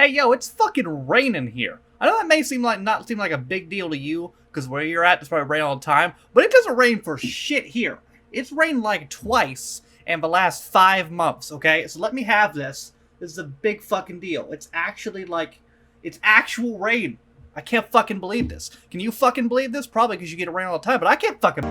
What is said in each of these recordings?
Hey, yo, it's fucking raining here. I know that may not seem like a big deal to you, because where you're at, it's probably rain all the time, but it doesn't rain for shit here. It's rained like twice in the last 5 months, okay? So let me have this. This is a big fucking deal. It's actually like, it's actual rain. I can't fucking believe this. Can you fucking believe this? Probably because you get rain all the time, but I can't fucking...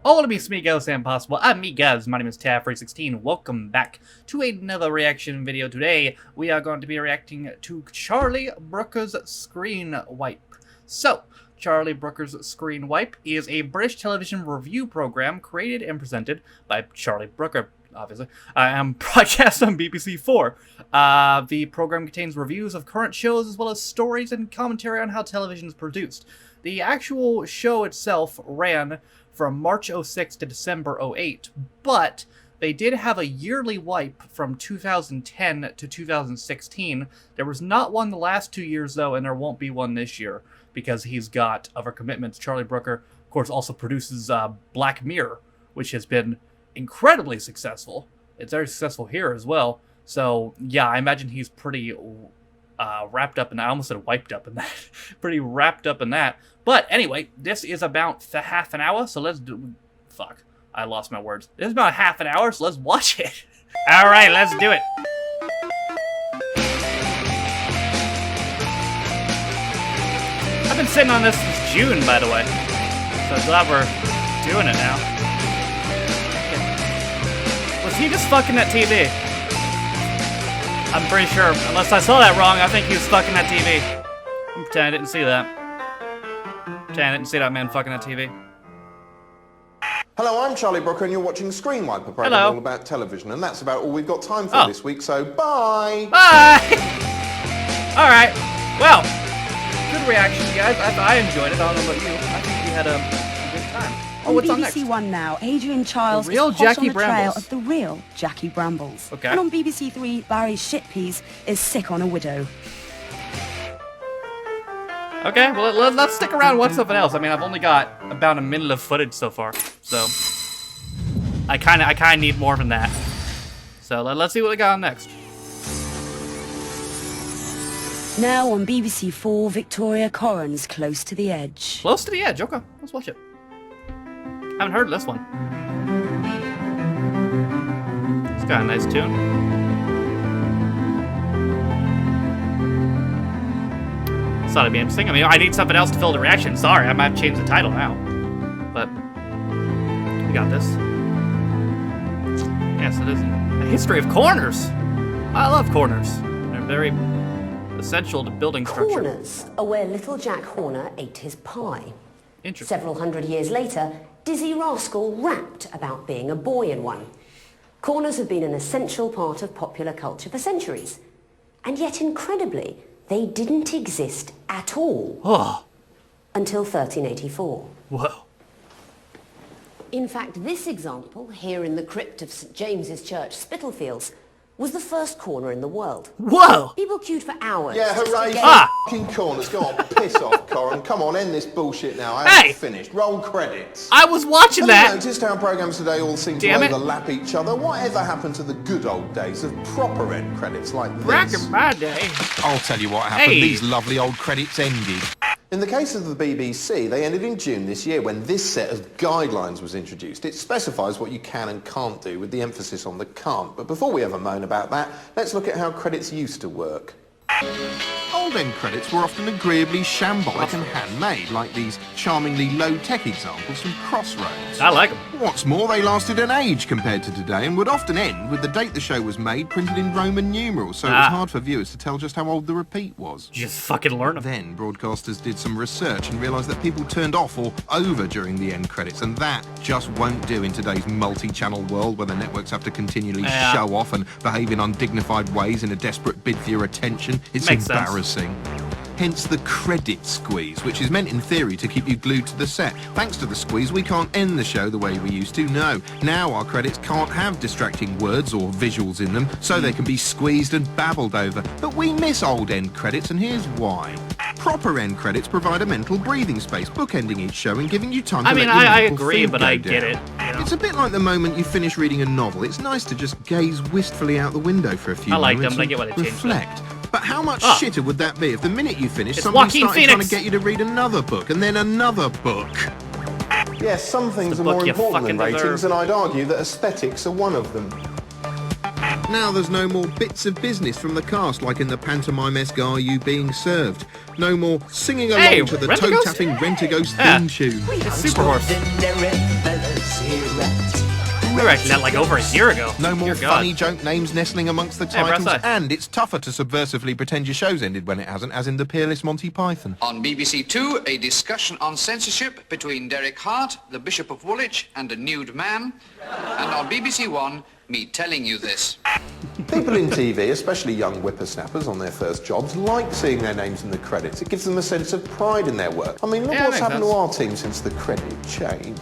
Hola mis amigos and possible amigas, my name is Tav316. Welcome back to another reaction video. Today, we are going to be reacting to Charlie Brooker's Screenwipe. So, Charlie Brooker's Screenwipe is a British television review program created and presented by Charlie Brooker, obviously, and broadcast on BBC4. The program contains reviews of current shows as well as stories and commentary on how television is produced. The actual show itself ran from March 06 to December 08, but they did have a yearly wipe from 2010 to 2016. There was not one the last 2 years, though, and there won't be one this year, because he's got other commitments. Charlie Brooker, of course, also produces Black Mirror, which has been incredibly successful. It's very successful here as well. So, yeah, I imagine he's pretty wrapped up in that. I almost said wiped up in that. Pretty wrapped up in that. But anyway, this is about half an hour, so let's do... Fuck, I lost my words. This is about half an hour, so let's watch it. Alright, let's do it. I've been sitting on this since June, by the way. So I'm glad we're doing it now. Was he just fucking that TV? I'm pretty sure, unless I saw that wrong, I think he was fucking that TV. I'm pretending I didn't see that. I didn't see that man fucking that TV. Hello, I'm Charlie Brooker and you're watching Screenwipe, a program all about television, and that's about all we've got time for this week, so bye! Bye! Alright, well, good reaction, you guys. I enjoyed it. I don't know about you. I think we had a good time. Oh, what's on next? BBC One now, Adrian Chiles is hot on the trail of the real Jackie Brambles. Okay. And on BBC Three, Barry Shitpeas is sick on a widow. Okay, well, let's stick around and watch something else. I mean, I've only got about a minute of footage so far, so I kind of need more than that. So let's see what we got on next. Now on BBC Four, Victoria Corrin's Close to the Edge. Close to the Edge, okay, let's watch it. Haven't heard of this one. It's got a nice tune. Thought it'd be interesting. I mean, I need something else to fill the reaction. Sorry, I might have changed the title now. But we got this. Yes, it is a history of corners. I love corners. They're very essential to building structure. Corners are where little Jack Horner ate his pie. Interesting. Several hundred years later, Dizzy Rascal rapped about being a boy in one. Corners have been an essential part of popular culture for centuries. And yet, incredibly, they didn't exist at all until 1384. Whoa. In fact, this example, here in the crypt of St. James's Church, Spitalfields, was the first corner in the world. Whoa! People queued for hours. Yeah, hooray for fucking corners. Go on, piss off, Corin. Come on, end this bullshit now. I haven't finished. Roll credits. I was watching that. Have you noticed how programs today all seem to overlap each other? Whatever happened to the good old days of proper end credits like this? Back in my day. I'll tell you what happened. These lovely old credits ended. In the case of the BBC, they ended in June this year when this set of guidelines was introduced. It specifies what you can and can't do, with the emphasis on the can't. But before we ever moan about that, let's look at how credits used to work. Old end credits were often agreeably shambolic and handmade, like these charmingly low-tech examples from Crossroads. I like them. What's more, they lasted an age compared to today and would often end with the date the show was made printed in Roman numerals, so it was hard for viewers to tell just how old the repeat was. Just fucking learn them. Then broadcasters did some research and realised that people turned off or over during the end credits, and that just won't do in today's multi-channel world where the networks have to continually show off and behave in undignified ways in a desperate bid for your attention. It's embarrassing. hence the credit squeeze, which is meant in theory to keep you glued to the set. Thanks to the squeeze, we can't end the show the way we used to, no. Now our credits can't have distracting words or visuals in them, so they can be squeezed and babbled over. But we miss old end credits, and here's why. Proper end credits provide a mental breathing space, bookending each show and giving you time to let your I mental agree, feed but go I down. get it. You know? It's a bit like the moment you finish reading a novel. It's nice to just gaze wistfully out the window for a few I like moments them, but I get why they and changed it. reflect. But how much Ah. shitter would that be if the minute you finish, It's somebody Joaquin started trying Phoenix. to get you to read another book and then another book? Yes, some things the are more book you important than fucking ratings, deserve. and I'd argue that aesthetics are one of them. Now there's no more bits of business from the cast like in the pantomime-esque Are You Being Served. No more singing along Hey, to the Rent-A-Ghost? toe-tapping Rent-A-Ghost Yeah. theme tune. It's Super Horse. We were acting that like over a year ago. No more Dear God. funny joke names nestling amongst the Hey, press titles, that. and it's tougher to subversively pretend your show's ended when it hasn't, as in the peerless Monty Python. On BBC Two, a discussion on censorship between Derek Hart, the Bishop of Woolwich, and a nude man. And on BBC One, me telling you this. People in TV, especially young whippersnappers on their first jobs, like seeing their names in the credits. It gives them a sense of pride in their work. I mean, look Yeah, what's makes happened sense. to our team since the credit change.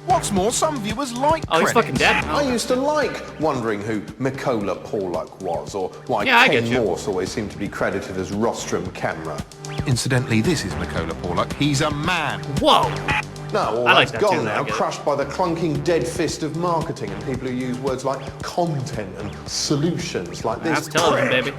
What's more, some viewers like Oh, he's credits. fucking dead. I used to like wondering who Mikola Polak was, or why Yeah, I Ken get you. Morse always seemed to be credited as rostrum camera. Incidentally, this is Mikola Polak. He's a man. Whoa! No, all I like that's that gone too, now, I get it. crushed by the clunking dead fist of marketing and people who use words like content and solutions like this. That's television, baby.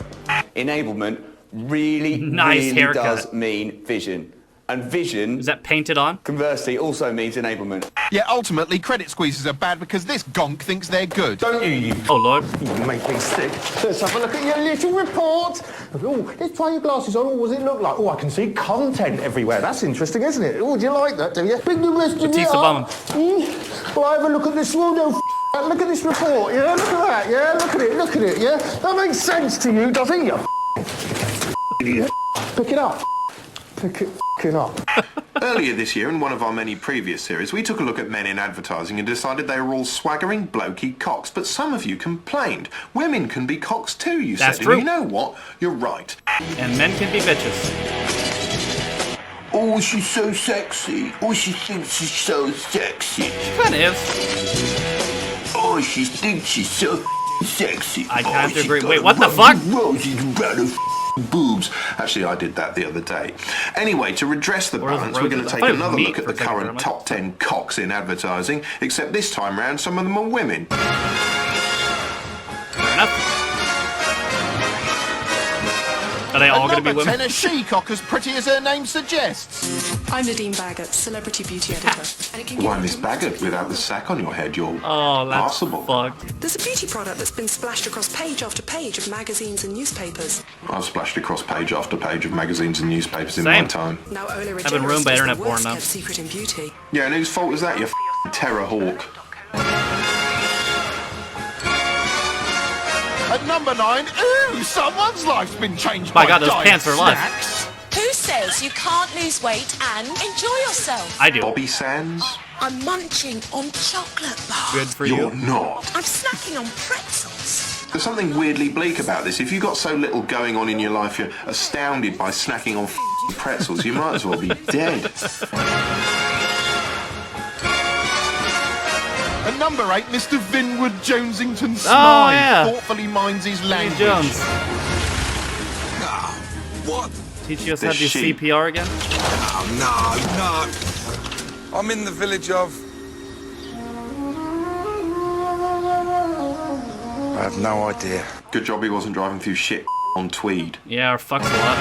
Enablement really, Nice really haircut. does mean vision. And vision, Is that painted on? conversely, also means enablement. Yeah, ultimately, credit squeezes are bad because this gonk thinks they're good. Don't you Oh, Lord. make me sick. Let's have a look at your little report. Oh, let's try your glasses on. What does it look like? Oh, I can see content everywhere. That's interesting, isn't it? Oh, do you like that, do you? Bring the rest of it Batista up. Bowman. Well, have a look at this one. Look at this report, yeah? Look at that, yeah? Look at it, yeah? That makes sense to you, doesn't it, you Pick it up. Pick it up. Earlier this year, in one of our many previous series, we took a look at men in advertising and decided they were all swaggering, blokey cocks. But some of you complained. Women can be cocks too, you That's said. true. And you know what? You're right. And men can be bitches. Oh, she's so sexy. Oh, she thinks she's so sexy. Kind of. Oh, she thinks she's so sexy. I kind of she's agree. got Wait, a what the rosy, fuck? Rosy around her boobs. Actually, I did that the other day. Anyway, to redress the Or is it balance, we're going to roses? I take thought it was another meat look at for the a second, current remember? top 10 cocks in advertising, except this time round, some of them are women. Fair enough. Are they all And going to be number women? 10, a she-cock as pretty as her name suggests. I'm Nadine Baggett, celebrity beauty editor. And it can Why, give Miss you- Baggett, without the sack on your head, you're Oh, that's passable. fucked. There's a beauty product that's been splashed across page after page of magazines and newspapers. I've splashed across page after page of magazines and newspapers in my Same. time. Now Ola been Regeneris ruined by is internet the porn worst now. kept secret in beauty. Yeah, and whose fault is that, you terror hawk? At number 9, ooh, someone's life's been changed My by God, those diet pants are life. snacks. Who says you can't lose weight and enjoy yourself? I do. Bobby Sands? I'm munching on chocolate bars. Good for You're you. not. I'm snacking on pretzels. There's something weirdly bleak about this. If you've got so little going on in your life, you're astounded by snacking on pretzels, you might as well be dead. At number 8, Mr. Vinwood Jonesington Smythe Oh, yeah. thoughtfully minds his Vinnie language. Jones. What? Teach you us how to do This sheep. CPR again? No. I'm in the village of... I have no idea. Good job he wasn't driving through shit on Tweed. Yeah, or fucks a lot.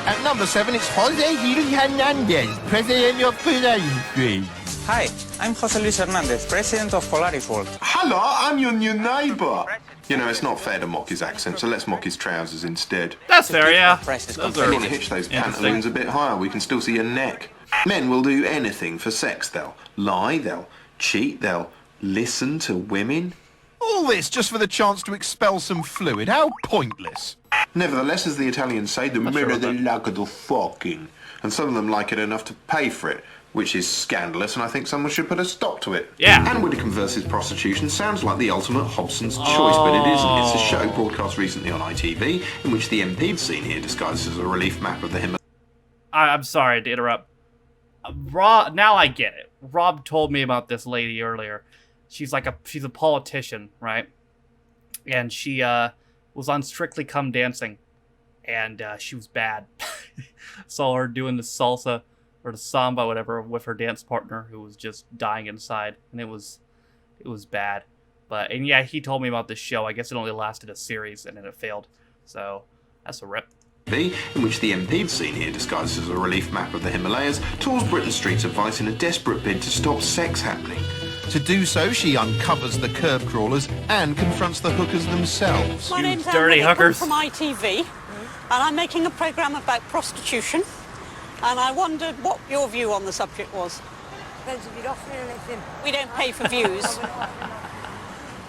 At number 7, it's Jose Luis Hernandez, president of Polaris. Hi, I'm Jose Luis Hernandez, president of Polaris World. Hello, I'm your new neighbour. You know, it's not fair to mock his accent, so let's mock his trousers instead. That's fair, yeah. Price is Those Come on, are hitch those interesting. pantaloons a bit higher. We can still see your neck. Men will do anything for sex. They'll lie, they'll cheat, they'll listen to women. All this just for the chance to expel some fluid. How pointless. Nevertheless, as the Italians say, the Not mirror sure they about like the fucking. And some of them like it enough to pay for it. which is scandalous, and I think someone should put a stop to it. Yeah. Anne Widdecombe versus prostitution sounds like the ultimate Hobson's choice, but it isn't. It's a show broadcast recently on ITV in which the MP'd scene here disguised as a relief map of the Himalayas. I'm sorry to interrupt. Rob, now I get it. Rob told me about this lady earlier. She's a politician, right? And she was on Strictly Come Dancing, and she was bad. Saw her doing the salsa or the samba, whatever, with her dance partner, who was just dying inside, and it was bad. And yeah, he told me about this show. I guess it only lasted a series, and then it failed. So that's a rip. In which the MP'd scene here disguised as a relief map of the Himalayas tours Britain Street's advice in a desperate bid to stop sex happening. To do so, she uncovers the curb crawlers and confronts the hookers themselves. My name's dirty hookers from ITV, and I'm making a programme about prostitution, and I wondered what your view on the subject was. Depends if you're offering anything. We don't pay for views.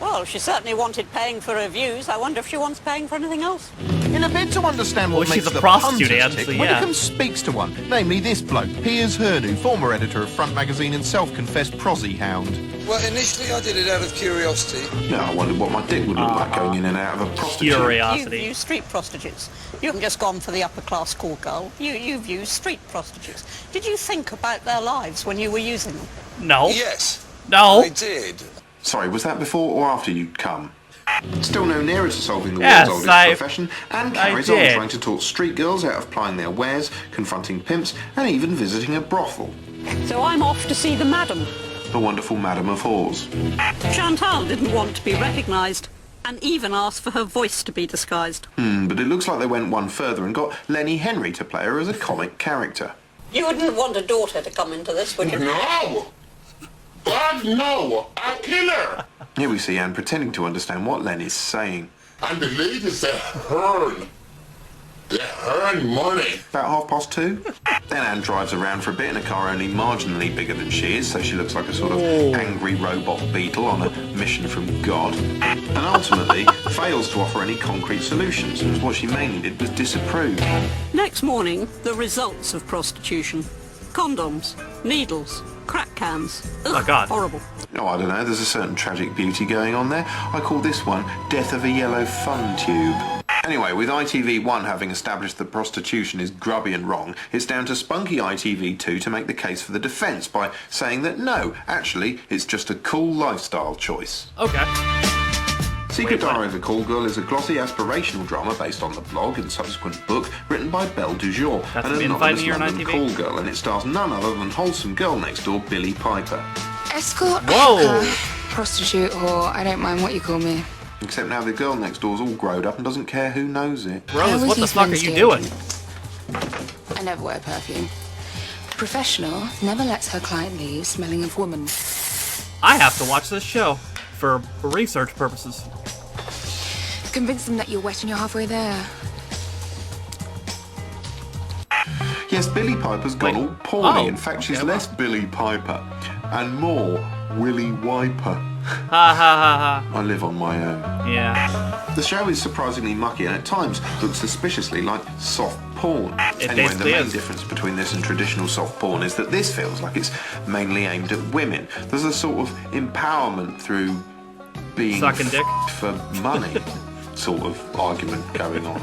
Well, she certainly wanted paying for her views. I wonder if she wants paying for anything else. In a bid to understand what makes she's a the prostitute, punters Anne, tick, so yeah. Widdecombe speaks to one, namely this bloke, Piers Hernu, former editor of Front Magazine and self-confessed prosy hound. Well, initially I did it out of curiosity. Yeah, I wondered what my dick would look like going in and out of a prostitute. Curiosity. You view street prostitutes. You haven't just gone for the upper-class call girl. You view street prostitutes. Did you think about their lives when you were using them? No. Yes. No. I did. Sorry, was that before or after you'd come? Still no nearer to solving the Yes, world's oldest profession, and I carries on did. trying to talk street girls out of plying their wares, confronting pimps, and even visiting a brothel. So I'm off to see the madam. The wonderful Madam of Whores. Chantal didn't want to be recognised, and even asked for her voice to be disguised. But it looks like they went one further and got Lenny Henry to play her as a comic character. You wouldn't want a daughter to come into this, would you? No! God, no! I'll kill her! Here we see Anne pretending to understand what Lenny's saying. And the ladies that earn. They earn money. About 2:30. Then Anne drives around for a bit in a car only marginally bigger than she is, so she looks like a sort of angry robot beetle on a mission from God. And ultimately fails to offer any concrete solutions, and what she mainly did was disapprove. Next morning, the results of prostitution. Condoms, needles, crack cans. Ugh, Oh, God. Horrible. Oh, I don't know, there's a certain tragic beauty going on there. I call this one Death of a Yellow Fun Tube. Anyway, with ITV1 having established that prostitution is grubby and wrong, it's down to spunky ITV2 to make the case for the defence by saying that no, actually, it's just a cool lifestyle choice. Okay. Secret Diary of a Call Girl is a glossy aspirational drama based on the blog and subsequent book written by Belle Dujour, That's an been anonymous fighting here on London ITV? call girl, and it stars none other than wholesome girl next door Billie Piper. Escort, Whoa. hooker, prostitute, whore, I don't mind what you call me. Except now the girl next door's all growed up and doesn't care who knows it. Rose, what the fuck are you doing? I never wear perfume. The professional never lets her client leave smelling of woman. I have to watch this show for research purposes. Convince them that you're wet and you're halfway there. Yes, Billie Piper's gone all poorly. In fact, she's less Billie Piper and more Willy Wiper. Ha ha ha ha. I live on my own. Yeah. The show is surprisingly mucky and at times looks suspiciously like soft porn. It Anyway, the basically main is. difference between this and traditional soft porn is that this feels like it's mainly aimed at women. There's a sort of empowerment through being Sucking dick. for money sort of argument going on.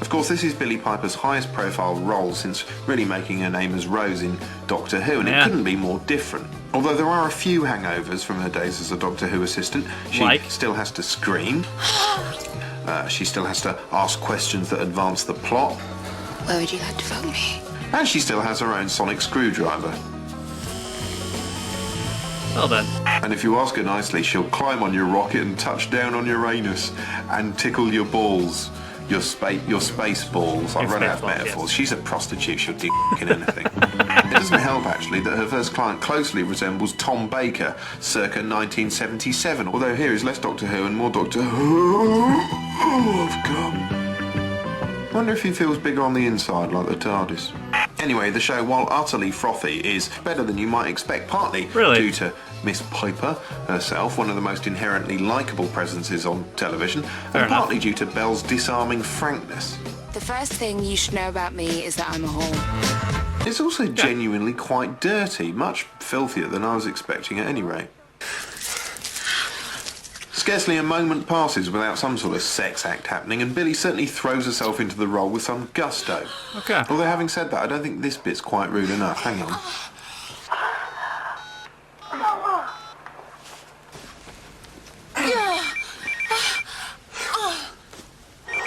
Of course, this is Billie Piper's highest profile role since really making her name as Rose in Doctor Who, and it couldn't be more different. Although there are a few hangovers from her days as a Doctor Who assistant. She still has to scream. She still has to ask questions that advance the plot. Where would you like to fuck me? And she still has her own sonic screwdriver. Well then. And if you ask her nicely, she'll climb on your rocket and touch down on your anus and tickle your balls. Your space balls. I run out of metaphors. She's a prostitute. She'll do f***ing anything. It doesn't help, actually, that her first client closely resembles Tom Baker, circa 1977. Although here is less Doctor Who and more Doctor Who. I've come. I wonder if he feels bigger on the inside, like the TARDIS. Anyway, the show, while utterly frothy, is better than you might expect, partly due to Miss Piper herself, one of the most inherently likeable presences on television, and partly due to Belle's disarming frankness. The first thing you should know about me is that I'm a whore. It's also genuinely quite dirty, much filthier than I was expecting at any rate. Scarcely a moment passes without some sort of sex act happening, and Billy certainly throws herself into the role with some gusto. Okay. Although having said that, I don't think this bit's quite rude enough. Hang on.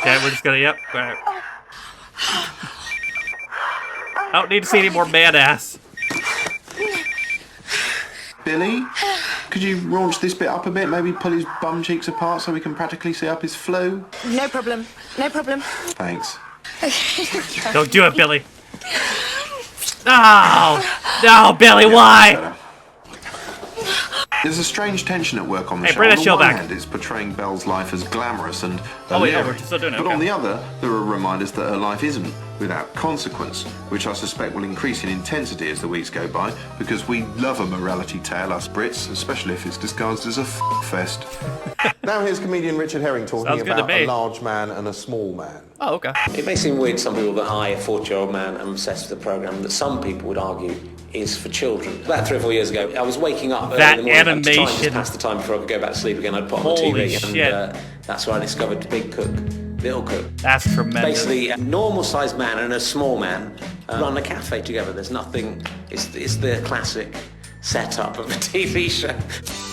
Okay, we're just gonna, yep. Right. I don't need to see any more badass. Billy, could you raunch this bit up a bit? Maybe pull his bum cheeks apart so we can practically see up his flu? No problem. No problem. Thanks. Don't do it, Billy. No! No, Billy, why? There's a strange tension at work on the show. Bring that On show the one back. hand, it's portraying Belle's life as glamorous and Oh, yeah, alluring. we're still doing it. But Okay. on the other, there are reminders that her life isn't without consequence, which I suspect will increase in intensity as the weeks go by, because we love a morality tale, us Brits, especially if it's disguised as a fest. Now here's comedian Richard Herring talking Sounds good to about me. a large man and a small man. Oh, okay. It may seem weird to some people that I, a 40-year-old man, am obsessed with the programme that some people would argue is for children. About 3 or 4 years ago, I was waking up That early in the morning to try and animation. just pass the time before I could go back to sleep again. I'd put on the Holy TV, shit. and that's where I discovered Big Cook, Little Cook. That's tremendous. Basically, a normal-sized man and a small man run a cafe together. There's nothing. It's the classic setup of a TV show.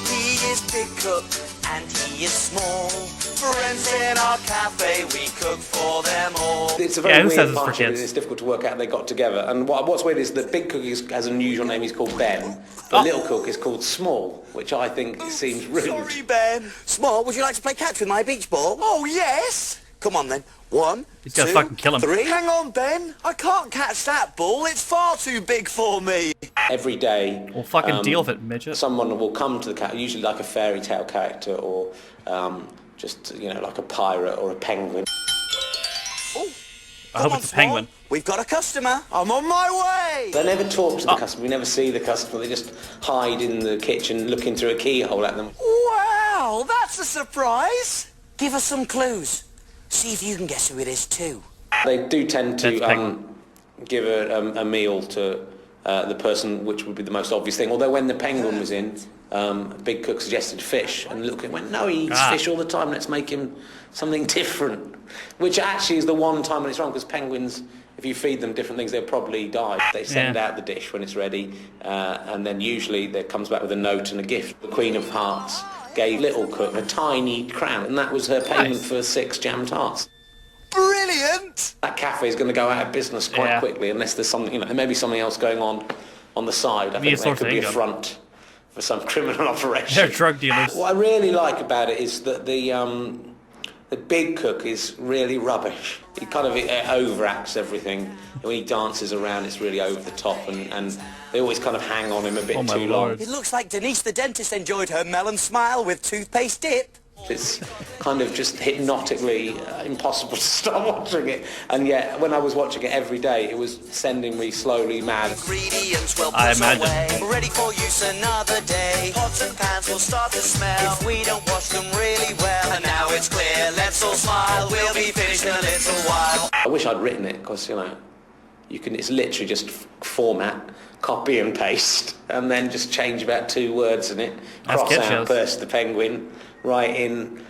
He is Big Cook and he is small. Friends in our cafe, we cook for them all. It's a very weird partnership. It's difficult to work out how they got together. And what's weird is that Big Cook has an unusual name. He's called Ben. But Little Cook is called Small, which I think seems rude. Sorry, Ben. Small, would you like to play catch with my beach ball? Oh, yes. Come on, then. 1, He's gonna 2, fucking kill him. 3. Hang on, Ben. I can't catch that ball. It's far too big for me. Every day, Well, fucking deal with it, midget. someone will come to the cafe, usually like a fairy tale character or just, like a pirate or a penguin. I hope it's a penguin. We've got a customer. I'm on my way. They never talk to the customer. We never see the customer. They just hide in the kitchen looking through a keyhole at them. Wow, that's a surprise. Give us some clues. See if you can guess who it is too. They do tend to give a meal to the person, which would be the most obvious thing. Although when the penguin was in, Big Cook suggested fish, and Little Cook went, no, he eats fish all the time, let's make him something different. Which actually is the one time when it's wrong, because penguins, if you feed them different things, they'll probably die. They send out the dish when it's ready, and then usually they comes back with a note and a gift. The Queen of Hearts gave Little Cook a tiny crown, and that was her payment for 6 jam tarts. Brilliant! That cafe is going to go out of business quite quickly unless there's something, there may be something else going on the side. I think there could be a front for some criminal operation. They're drug dealers. What I really like about it is that the Big Cook is really rubbish. He kind of overacts everything. When he dances around, it's really over the top, and they always kind of hang on him a bit too long. It looks like Denise the dentist enjoyed her melon smile with toothpaste dip. It's kind of just hypnotically impossible to stop watching it. And yet, when I was watching it every day, it was sending me slowly mad. Ingredients will I put imagine. away. Ready for use another day. Pots and pans will start to smell if we don't wash them really well. And now it's clear, let's all smile. We'll be finished in a little while. I wish I'd written it, because, it's literally just format, copy and paste, and then just change about 2 words in it. That's Cross kid out shows. Percy the penguin, write in,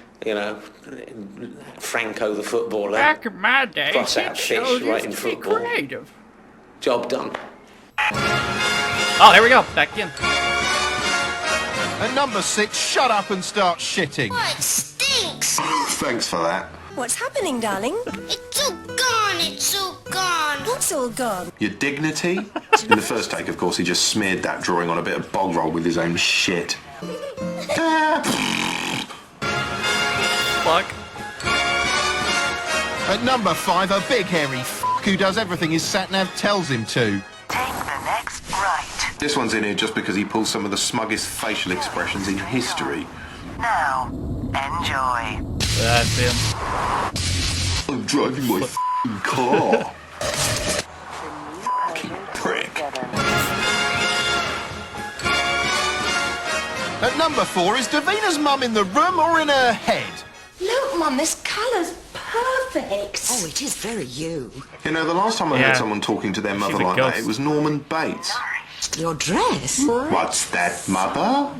Franco the footballer. Back in my day, Cross out fish, right in football. creative. Job done. Oh, there we go. Back in. At number 6, shut up and start shitting. Oh, it stinks. Thanks for that. What's happening, darling? It's all gone. It's all gone. What's all gone? Your dignity? In the first take, of course, he just smeared that drawing on a bit of bog roll with his own shit. Fuck. At number 5, a big hairy who does everything his sat-nav tells him to. Take the next right. This one's in here just because he pulls some of the smuggest facial expressions in history. Now, enjoy. That's him. I'm driving my f***ing car. Fucking prick. At number 4, is Davina's mum in the room or in her head? Look, Mum, this colour's perfect. Oh, it is very you. You know, the last time I heard someone talking to their mother like that, it was Norman Bates. Your dress? What's that, Mother?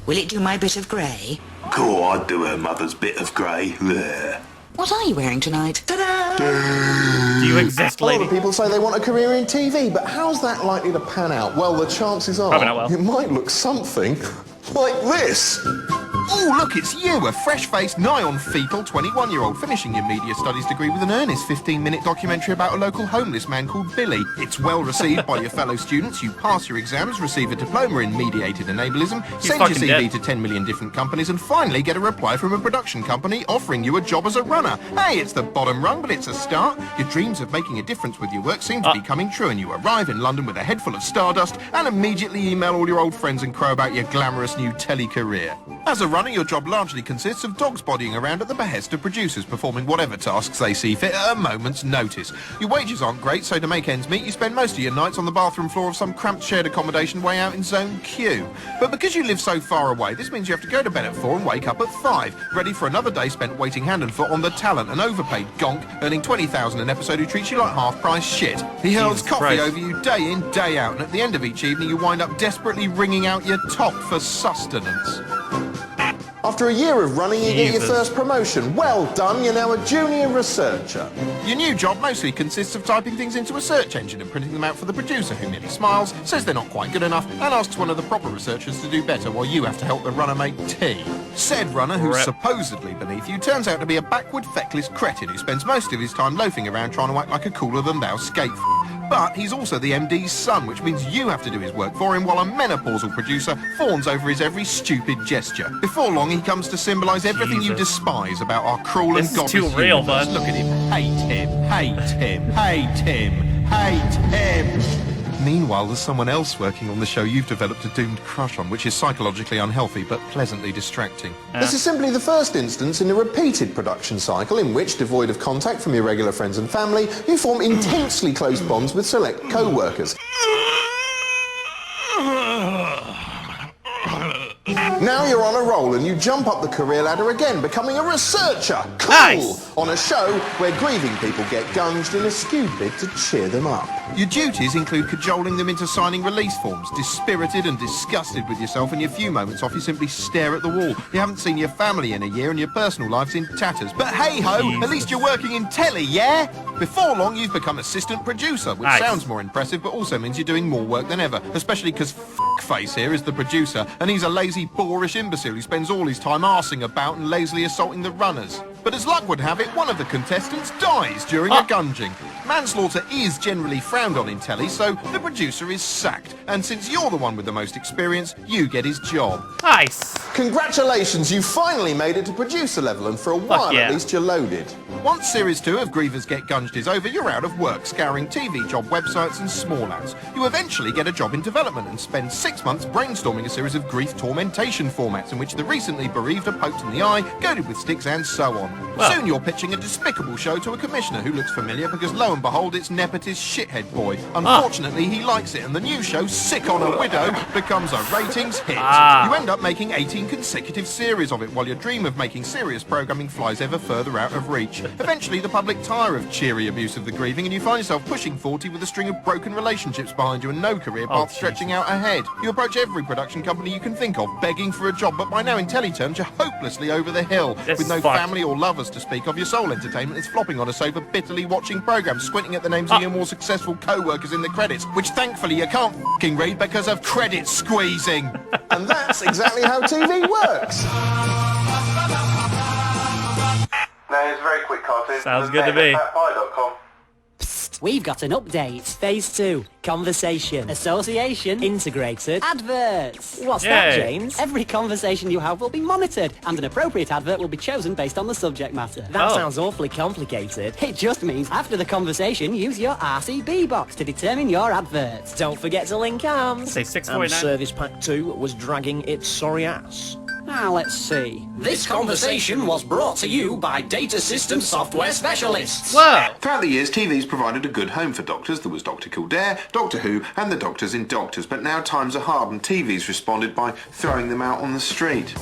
Will it do my bit of grey? Go on, do her mother's bit of grey. Blech. What are you wearing tonight? Ta-da! Do you exist, lady? A lot of people say they want a career in TV, but how's that likely to pan out? Well, the chances are it might look something like this. Oh, look, it's you, a fresh-faced, nigh-on-fetal 21-year-old finishing your media studies degree with an earnest 15-minute documentary about a local homeless man called Billy. It's well received by your fellow students. You pass your exams, receive a diploma in mediated enablism, send your CV to 10 million different companies, and finally get a reply from a production company offering you a job as a runner. Hey, it's the bottom rung, but it's a start. Your dreams of making a difference with your work seem to be coming true, and you arrive in London with a head full of stardust and immediately email all your old friends and crow about your glamorous new telly career. As a runner, your job largely consists of dogs bodying around at the behest of producers, performing whatever tasks they see fit at a moment's notice. Your wages aren't great, so to make ends meet, you spend most of your nights on the bathroom floor of some cramped shared accommodation way out in Zone Q. But because you live so far away, this means you have to go to bed at 4 and wake up at 5, ready for another day spent waiting hand and foot on the talent, an overpaid gonk, earning $20,000 an episode who treats you like half-price shit. He hurls coffee over you day in, day out, and at the end of each evening you wind up desperately wringing out your top for sustenance. After a year of running, you get your first promotion. Well done, you're now a junior researcher. Your new job mostly consists of typing things into a search engine and printing them out for the producer, who merely smiles, says they're not quite good enough, and asks one of the proper researchers to do better while you have to help the runner make tea. Said runner, who's supposedly beneath you, turns out to be a backward, feckless cretin who spends most of his time loafing around trying to act like a cooler-than-thou skate. But he's also the MD's son, which means you have to do his work for him while a menopausal producer fawns over his every stupid gesture. Before long, he comes to symbolise everything you despise about our cruel and godless too real, humans. bud. Look at him. Hate him. Hate him. Hate him. Hate him. Meanwhile, there's someone else working on the show you've developed a doomed crush on, which is psychologically unhealthy but pleasantly distracting. This is simply the first instance in a repeated production cycle in which, devoid of contact from your regular friends and family, you form intensely close bonds with select co-workers. Now you're on a roll and you jump up the career ladder again, becoming a researcher. Cool! Nice. On a show where grieving people get gunged in a skewed bid to cheer them up. Your duties include cajoling them into signing release forms. Dispirited and disgusted with yourself, and your few moments off, you simply stare at the wall. You haven't seen your family in a year and your personal life's in tatters. But hey-ho, at least you're working in telly, yeah? Before long, you've become assistant producer, which sounds more impressive, but also means you're doing more work than ever, especially because F***face here is the producer, and he's a lazy, boorish imbecile who spends all his time arsing about and lazily assaulting the runners. But as luck would have it, one of the contestants dies during a gunging. Manslaughter is generally frowned on in telly, so the producer is sacked. And since you're the one with the most experience, you get his job. Nice! Congratulations, you finally made it to producer level, and for a while at least you're loaded. Once Series 2 of Grievers Get Gunged is over, you're out of work, scouring TV job websites and small ads. You eventually get a job in development and spend 6 months brainstorming a series of grief tormentation formats in which the recently bereaved are poked in the eye, goaded with sticks and so on. Well. Soon you're pitching a despicable show to a commissioner who looks familiar because lo and behold it's nepotist shithead boy. Unfortunately he likes it and the new show Sick on a Widow becomes a ratings hit. You end up making 18 consecutive series of it while your dream of making serious programming flies ever further out of reach. Eventually the public tire of cheery abuse of the grieving and you find yourself pushing 40 with a string of broken relationships behind you and no career path stretching out ahead. You approach every production company you can think of begging for a job, but by now in telly terms you're hopelessly over the hill. With no family or lovers to speak of, your sole entertainment is flopping on a sofa bitterly watching programmes, squinting at the names of your more successful co-workers in the credits, which thankfully you can't f***ing read because of credit squeezing. And that's exactly how TV works. Now, here's a very quick cartoon. Sounds good to me. Psst, we've got an update. Phase 2. Conversation. Association. Integrated. Adverts. What's that, James? Every conversation you have will be monitored, and an appropriate advert will be chosen based on the subject matter. That sounds awfully complicated. It just means after the conversation, use your RCB box to determine your adverts. Don't forget to link arms. Say 649. And Service Pack 2 was dragging its sorry ass. Now, let's see. This conversation was brought to you by Data System Software Specialists. Whoa! Throughout the years, TV's provided a good home for doctors. There was Dr. Kildare, Doctor Who, and the doctors in Doctors. But now times are hard, and TV's responded by throwing them out on the street.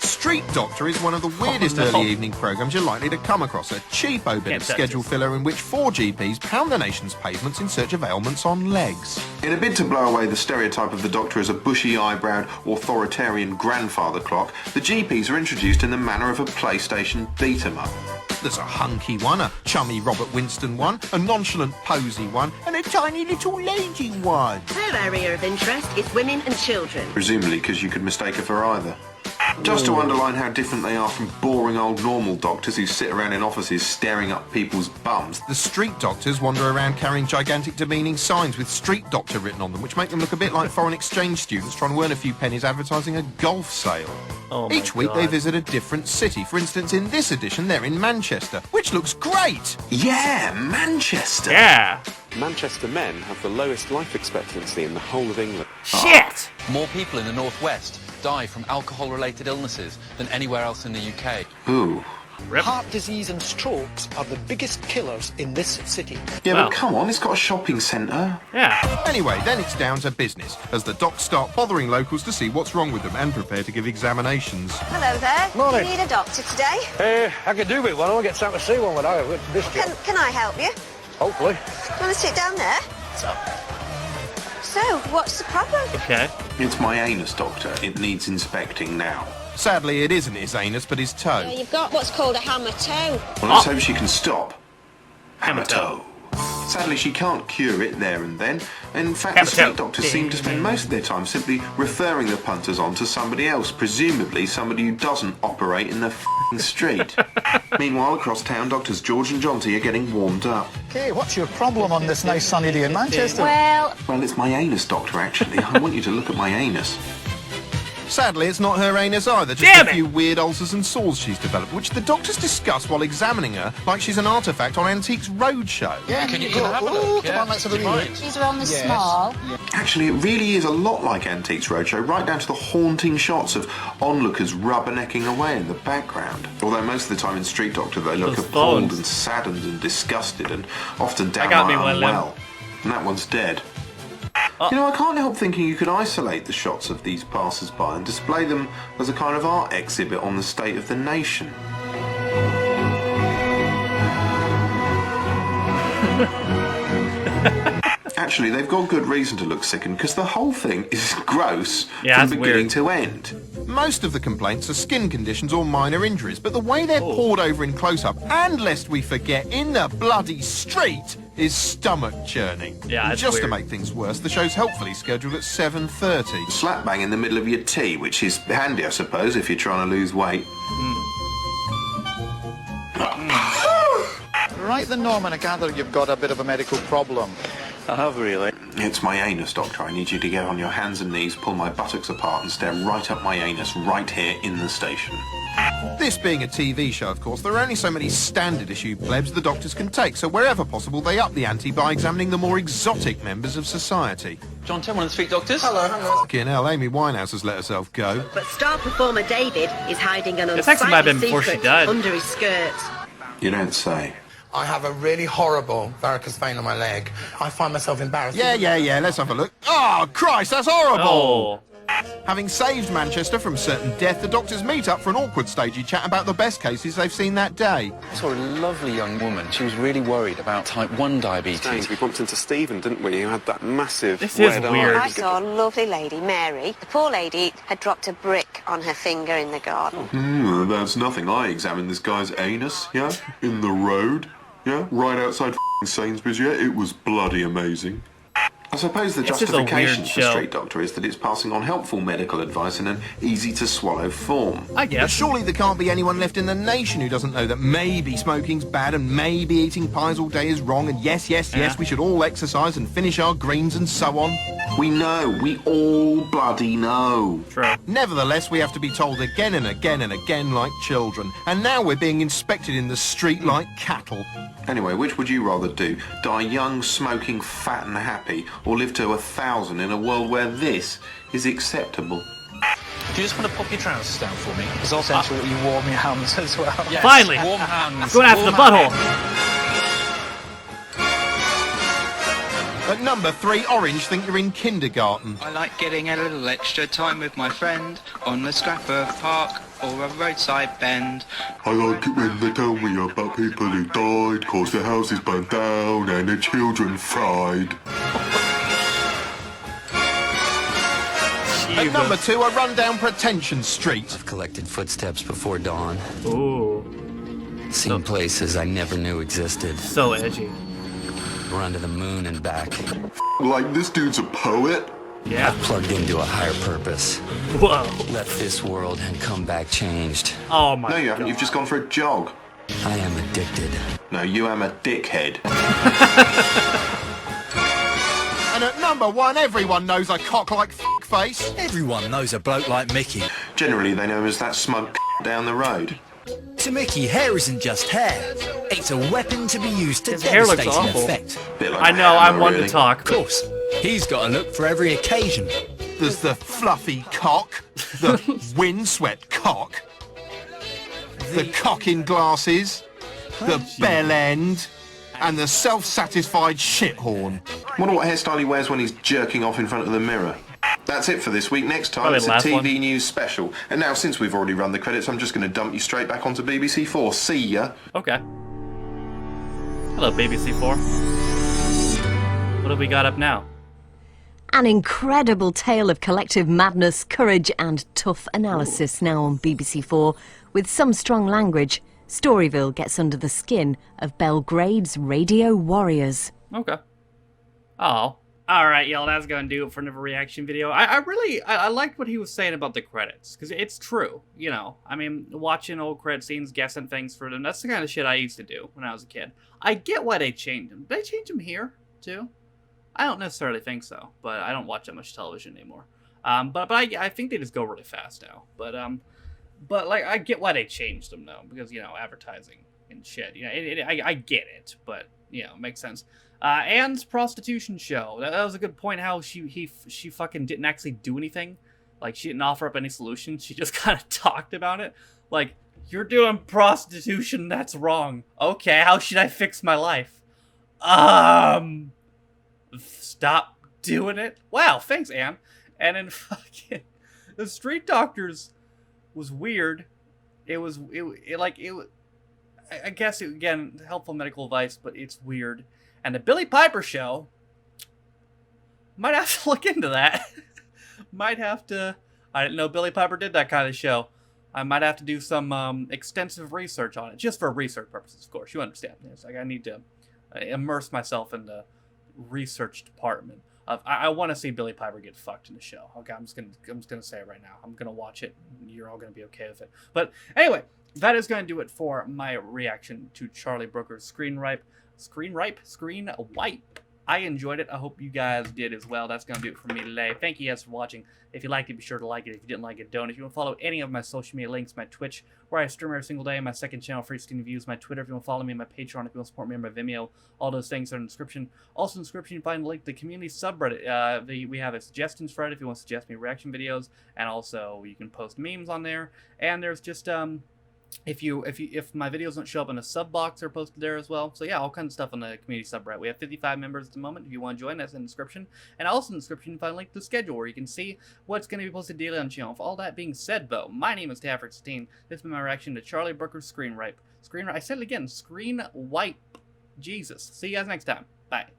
Street Doctor is one of the weirdest early evening programmes you're likely to come across. A cheapo bit of schedule filler in which 4 GPs pound the nation's pavements in search of ailments on legs. In a bid to blow away the stereotype of the Doctor as a bushy-eyebrowed, authoritarian grandfather clock, the GPs are introduced in the manner of a PlayStation beat-em-up. There's a hunky one, a chummy Robert Winston one, a nonchalant Posey one, and a tiny little lady one. Her area of interest is women and children. Presumably because you could mistake her for either. Just to underline how different they are from boring old normal doctors who sit around in offices staring up people's bums. The street doctors wander around carrying gigantic demeaning signs with Street Doctor written on them, which make them look a bit like foreign exchange students trying to earn a few pennies advertising a golf sale. Each week they visit a different city. For instance, in this edition, they're in Manchester, which looks great! Yeah, Manchester! Yeah! Manchester men have the lowest life expectancy in the whole of England. Shit! More people in the northwest die from alcohol-related illnesses than anywhere else in the UK. Ooh. Heart disease and strokes are the biggest killers in this city. Yeah, but come on, it's got a shopping centre. Yeah. Anyway, then it's down to business, as the docs start bothering locals to see what's wrong with them and prepare to give examinations. Hello there. Morning. You need a doctor today? I could do with one. I'll get time to see one when I with this job. Can I help you? Hopefully. You want to sit down there? So, what's the problem? Okay. It's my anus, Doctor. It needs inspecting now. Sadly, it isn't his anus, but his toe. Yeah, you've got what's called a hammer toe. Well, let's hope she can stop. Hammer toe. Sadly, she can't cure it there and then. In fact, the street doctors seem to spend most of their time simply referring the punters on to somebody else, presumably somebody who doesn't operate in the f***ing street. Meanwhile, across town, Doctors George and Jonty are getting warmed up. Okay, what's your problem on this nice sunny day in Manchester? Well, it's my anus, Doctor, actually. I want you to look at my anus. Sadly, it's not her anus either, just a few weird ulcers and sores she's developed, which the doctors discuss while examining her like she's an artefact on Antiques Roadshow. Yeah, can you have a look? Come on, let's have a look. these are on the small. Actually, it really is a lot like Antiques Roadshow, right down to the haunting shots of onlookers rubbernecking away in the background. Although most of the time in Street Doctor they look appalled and saddened and disgusted and often downright unwell. And that one's dead. You know, I can't help thinking you could isolate the shots of these passers-by and display them as a kind of art exhibit on the state of the nation. Actually, they've got good reason to look sickened, because the whole thing is gross from beginning to end. Most of the complaints are skin conditions or minor injuries, but the way they're poured over in close-up, and lest we forget, in the bloody street, is stomach churning. Yeah, just to make things worse, the show's helpfully scheduled at 7:30. Slap bang in the middle of your tea, which is handy, I suppose, if you're trying to lose weight. Right then, Norman, I gather you've got a bit of a medical problem. I have, really. It's my anus, Doctor. I need you to get on your hands and knees, pull my buttocks apart and stare right up my anus right here in the station. This being a TV show, of course, there are only so many standard issue plebs the doctors can take, so wherever possible they up the ante by examining the more exotic members of society. John Tim, one of the Street Doctors. Hello. Fucking hell, Amy Winehouse has let herself go. But star performer David is hiding an This actually might have unsightly been before she secret died. under his skirt. You don't say. I have a really horrible varicose vein on my leg. I find myself embarrassed. Yeah, let's have a look. Oh, Christ, that's horrible! Oh. Having saved Manchester from certain death, the doctors meet up for an awkward stagey chat about the best cases they've seen that day. I saw a lovely young woman. She was really worried about type 1 diabetes. We bumped into Stephen, didn't we? Who had that massive This is weird. I saw a lovely lady, Mary. The poor lady had dropped a brick on her finger in the garden. That's nothing. I examined this guy's anus, yeah, in the road, yeah, right outside Sainsbury's, yeah. It was bloody amazing. I suppose the justification for Street Doctor is that it's passing on helpful medical advice in an easy-to-swallow form. I guess. But surely there can't be anyone left in the nation who doesn't know that maybe smoking's bad and maybe eating pies all day is wrong, and yes, we should all exercise and finish our greens and so on. We know. We all bloody know. True. Nevertheless, we have to be told again and again and again like children. And now we're being inspected in the street like cattle. Anyway, which would you rather do? Die young, smoking, fat and happy, or live to 1,000 in a world where this is acceptable? Do you just want to pop your trousers down for me? It's also essential that you warm your hands as well. Yes, Finally! warm hands. Going after the butthole. At number 3, Orange think you're in kindergarten. I like getting a little extra time with my friend on the scrap of park. or a roadside bend. I like it when they tell me about people who died, cause their houses burned down and their children fried. At number 2, a rundown Pretension Street. I've collected footsteps before dawn. Ooh. Seen places I never knew existed. So edgy. Run to the moon and back. Like this dude's a poet? Yeah. I've plugged into a higher purpose. Whoa. Left this world and come back changed. Oh my god. No, you haven't. You've just gone for a jog. I am addicted. No, you am a dickhead. And at number 1, everyone knows a cock like face. Everyone knows a bloke like Mickey. Generally, they know him as that smug down the road. To Mickey, hair isn't just hair. It's a weapon to be used to His hair looks devastating awful. effect. I know, I'm one to talk. Of course. He's got a look for every occasion. There's the fluffy cock, the windswept cock, the cock in glasses, the bell end, and the self-satisfied shithorn. Wonder what hairstyle he wears when he's jerking off in front of the mirror. That's it for this week. Next time, Probably it's a last TV one. news special. And now, since we've already run the credits, I'm just going to dump you straight back onto BBC 4. See ya. Okay. Hello, BBC4. What have we got up now? An incredible tale of collective madness, courage and tough analysis now on BBC4. With some strong language, Storyville gets under the skin of Belgrade's radio warriors. Okay. Oh. Alright, y'all, that's gonna do it for another reaction video. I liked what he was saying about the credits, because it's true, you know. I mean, watching old credit scenes, guessing things for them, that's the kind of shit I used to do when I was a kid. I get why they changed them. Did they change them here, too? I don't necessarily think so, but I don't watch that much television anymore. But I think they just go really fast now. But like, I get why they changed them, though, because, you know, advertising and shit. You know, I get it, but, you know, it makes sense. And prostitution show. That was a good point. How she fucking didn't actually do anything. Like, she didn't offer up any solutions. She just kind of talked about it. Like, you're doing prostitution. That's wrong. Okay, how should I fix my life? Stop doing it. Wow, thanks, Anne. And then fucking the Street Doctors was weird. It was I guess it, again, helpful medical advice, but it's weird. And the Billy Piper show, might have to look into that. Might have to. I didn't know Billy Piper did that kind of show. I might have to do some extensive research on it, just for research purposes, of course. You understand? It's like I need to immerse myself in the research department. I want to see Billy Piper get fucked in the show. Okay, I'm just gonna say it right now. I'm gonna watch it. And you're all gonna be okay with it. But anyway, that is going to do it for my reaction to Charlie Brooker's Screenwipe. I enjoyed it. I hope you guys did as well. That's going to do it for me today. Thank you guys for watching. If you liked it, be sure to like it. If you didn't like it, don't. If you want to follow any of my social media links, my Twitch, where I stream every single day, my second channel, Free Steam Views, my Twitter, if you want to follow me, my Patreon, if you want to support me, my Vimeo, all those things are in the description. Also in the description, you can find a link to the community subreddit. We have a suggestions thread if you want to suggest me reaction videos, and also you can post memes on there. And there's just if my videos don't show up in a sub box, they're posted there as well. So yeah, all kinds of stuff on the community subreddit. We have 55 members at the moment. If you want to join, that's in the description. And also in the description, you can find a link to the schedule where you can see what's going to be posted daily on the channel. For all that being said, though, my name is Tafford16. This has been my reaction to Charlie Brooker's Screenwipe. I said it again, Screenwipe. Jesus. See you guys next time. Bye.